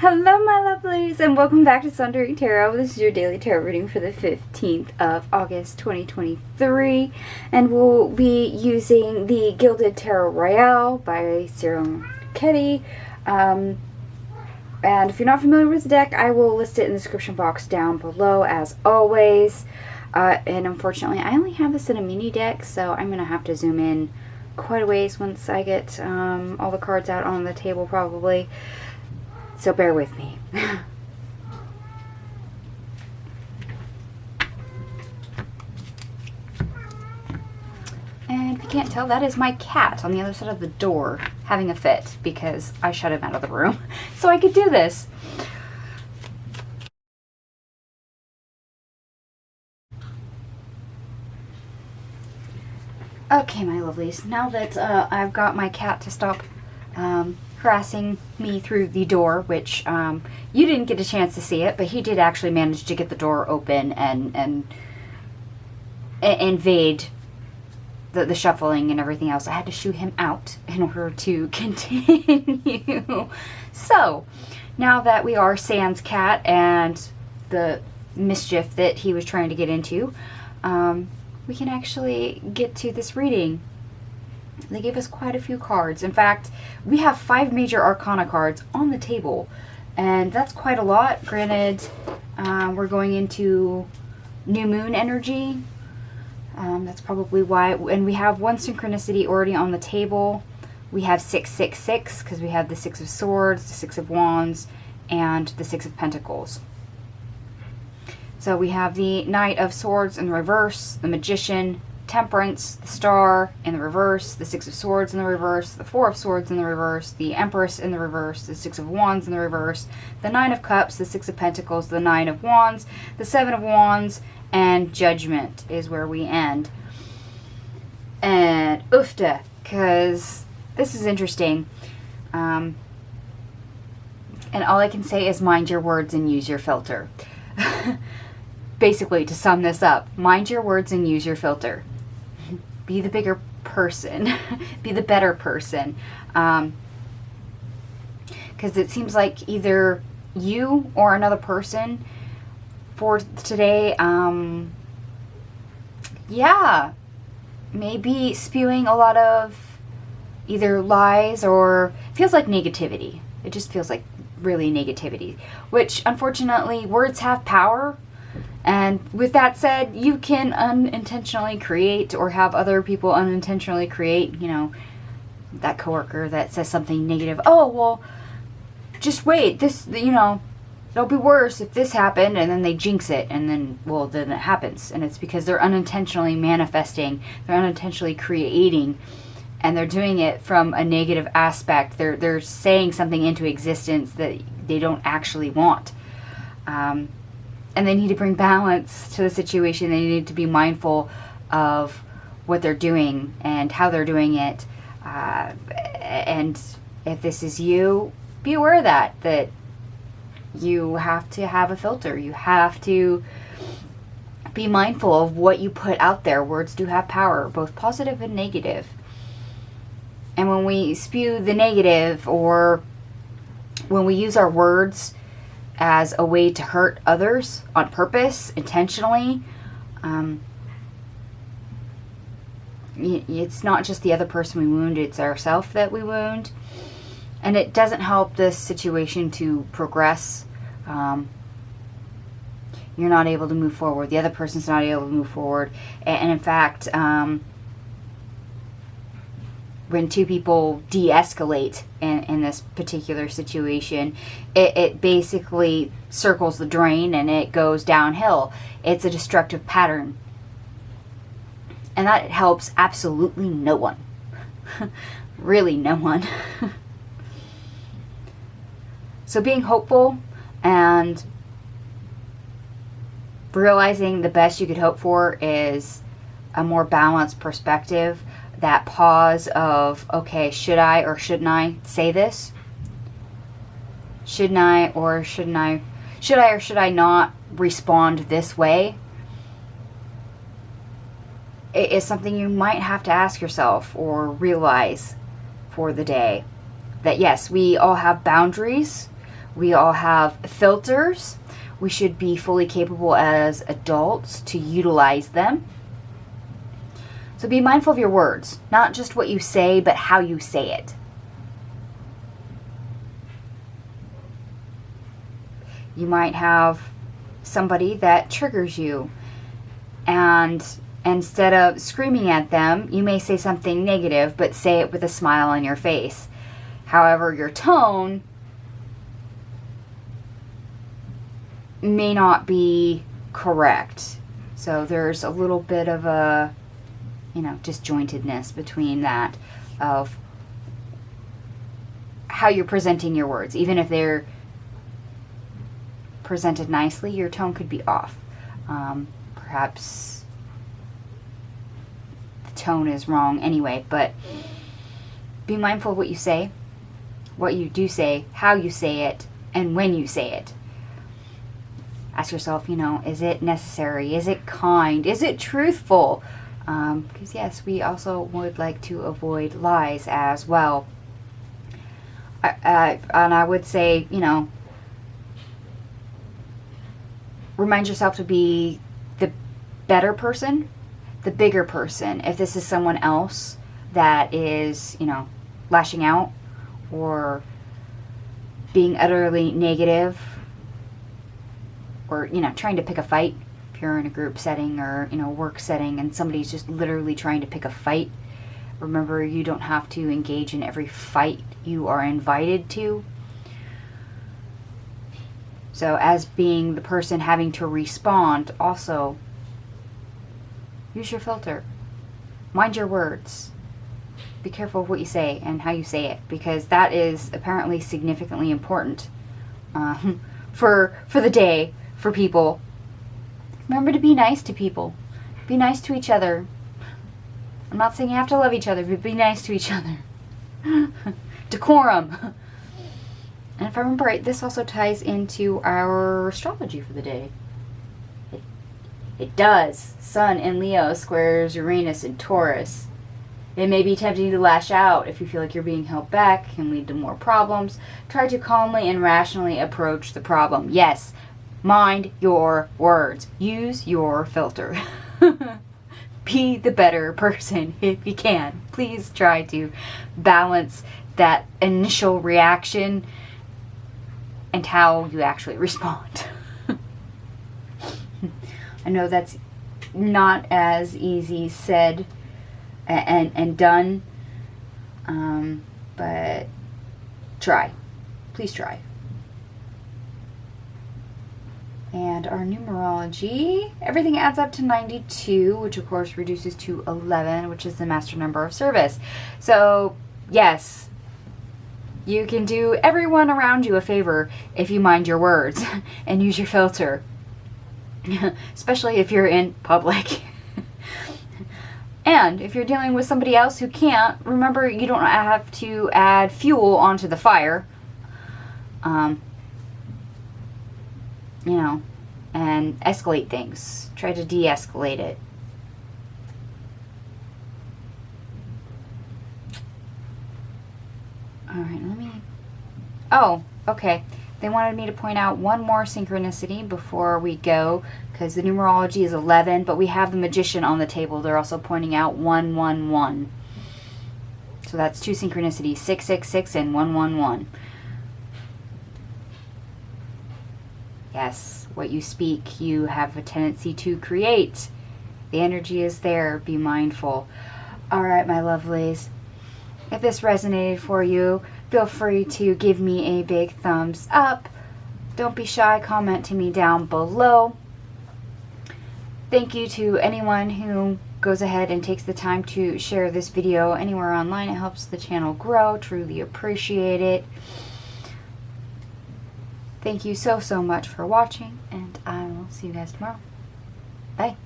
Hello my lovelies and welcome back to Sundering Tarot. This is your daily tarot reading for the 15th of August 2023 and we'll be using the Gilded Tarot Royale by Ciro and Marchetti. And if you're not familiar with the deck, I will list it in the description box down below as always. And unfortunately I only have this in a mini deck, so I'm going to have to zoom in quite a ways once I get all the cards out on the table probably. So bear with me. And if you can't tell, that is my cat on the other side of the door having a fit because I shut him out of the room so I could do this. Okay, my lovelies, now that I've got my cat to stop harassing me through the door, which you didn't get a chance to see it, but he did actually manage to get the door open and invade the shuffling and everything else. I had to shoo him out in order to continue. So, now that we are sans cat and the mischief that he was trying to get into, we can actually get to this reading. They gave us quite a few cards. In fact, we have 5 major arcana cards on the table, and that's quite a lot. Granted, we're going into new moon energy. That's probably why. And we have one synchronicity already on the table. We have 666 because we have the 6 of Swords, the 6 of Wands, and the 6 of Pentacles. So we have the Knight of Swords in the reverse, the Magician, Temperance, the Star in the reverse, the 6 of Swords in the reverse, the 4 of Swords in the reverse, the Empress in the reverse, the 6 of Wands in the reverse, the 9 of Cups, the 6 of Pentacles, the 9 of Wands, the 7 of Wands, and Judgment is where we end. And oofta, because this is interesting. And all I can say is mind your words and use your filter. Basically, to sum this up, mind your words and use your filter. Be the bigger person. Be the better person. Because it seems like either you or another person for today, yeah, maybe spewing a lot of either lies or feels like negativity. It just feels like really negativity, which unfortunately words have power. And with that said, you can unintentionally create or have other people unintentionally create, you know, that coworker that says something negative. Oh, well, just wait, this, you know, it'll be worse if this happened, and then they jinx it, and then, well, then it happens. And it's because they're unintentionally manifesting, they're unintentionally creating, and they're doing it from a negative aspect. They're saying something into existence that they don't actually want. And they need to bring balance to the situation. They need to be mindful of what they're doing and how they're doing it. And if this is you, be aware of that you have to have a filter. You have to be mindful of what you put out there. Words do have power, both positive and negative. And when we spew the negative, or when we use our words as a way to hurt others on purpose, intentionally, it's not just the other person we wound, it's ourselves that we wound. And it doesn't help this situation to progress. You're not able to move forward. The other person's not able to move forward. And in fact, when two people de-escalate in this particular situation, it basically circles the drain and it goes downhill. It's a destructive pattern. And that helps absolutely no one. Really no one. So being hopeful and realizing the best you could hope for is a more balanced perspective. That pause of, okay, should I or shouldn't I say this? Shouldn't I or shouldn't I? Should I or should I not respond this way? It is something you might have to ask yourself or realize for the day. That yes, we all have boundaries. We all have filters. We should be fully capable as adults to utilize them. So be mindful of your words, not just what you say, but how you say it. You might have somebody that triggers you, and instead of screaming at them, you may say something negative, but say it with a smile on your face. However, your tone may not be correct. So there's a little bit of a, disjointedness between that of how you're presenting your words. Even if they're presented nicely, your tone could be off. Perhaps the tone is wrong anyway, but be mindful of what you say, what you do say, how you say it, and when you say it. Ask yourself, is it necessary? Is it kind? Is it truthful? Because yes, we also would like to avoid lies as well. And I would say, remind yourself to be the better person, the bigger person. If this is someone else that is, lashing out or being utterly negative, or, trying to pick a fight. If you're in a group setting or, work setting and somebody's just literally trying to pick a fight, remember, you don't have to engage in every fight you are invited to. So as being the person having to respond, also use your filter. Mind your words. Be careful of what you say and how you say it, because that is apparently significantly important for the day, for people. Remember to be nice to people. Be nice to each other. I'm not saying you have to love each other, but be nice to each other. Decorum. And if I remember right, this also ties into our astrology for the day. It does. Sun in Leo squares Uranus in Taurus. It may be tempting to lash out if you feel like you're being held back, can lead to more problems. Try to calmly and rationally approach the problem. Yes, mind your words. Use your filter. Be the better person if you can. Please try to balance that initial reaction and how you actually respond. I know that's not as easy said and done, but try. Please try. And our numerology, everything adds up to 92, which of course reduces to 11, which is the master number of service. So yes, you can do everyone around you a favor if you mind your words and use your filter. Especially if you're in public. And if you're dealing with somebody else who can't, remember you don't have to add fuel onto the fire. And escalate things. Try to de-escalate it. Alright, oh, okay. They wanted me to point out one more synchronicity before we go, because the numerology is 11, but we have the Magician on the table. They're also pointing out 111. So that's two synchronicities, 666 and 111. Yes, what you speak, you have a tendency to create. The energy is there. Be mindful. All right, my lovelies. If this resonated for you, feel free to give me a big thumbs up. Don't be shy. Comment to me down below. Thank you to anyone who goes ahead and takes the time to share this video anywhere online. It helps the channel grow. Truly appreciate it. Thank you so much for watching, and I will see you guys tomorrow. Bye.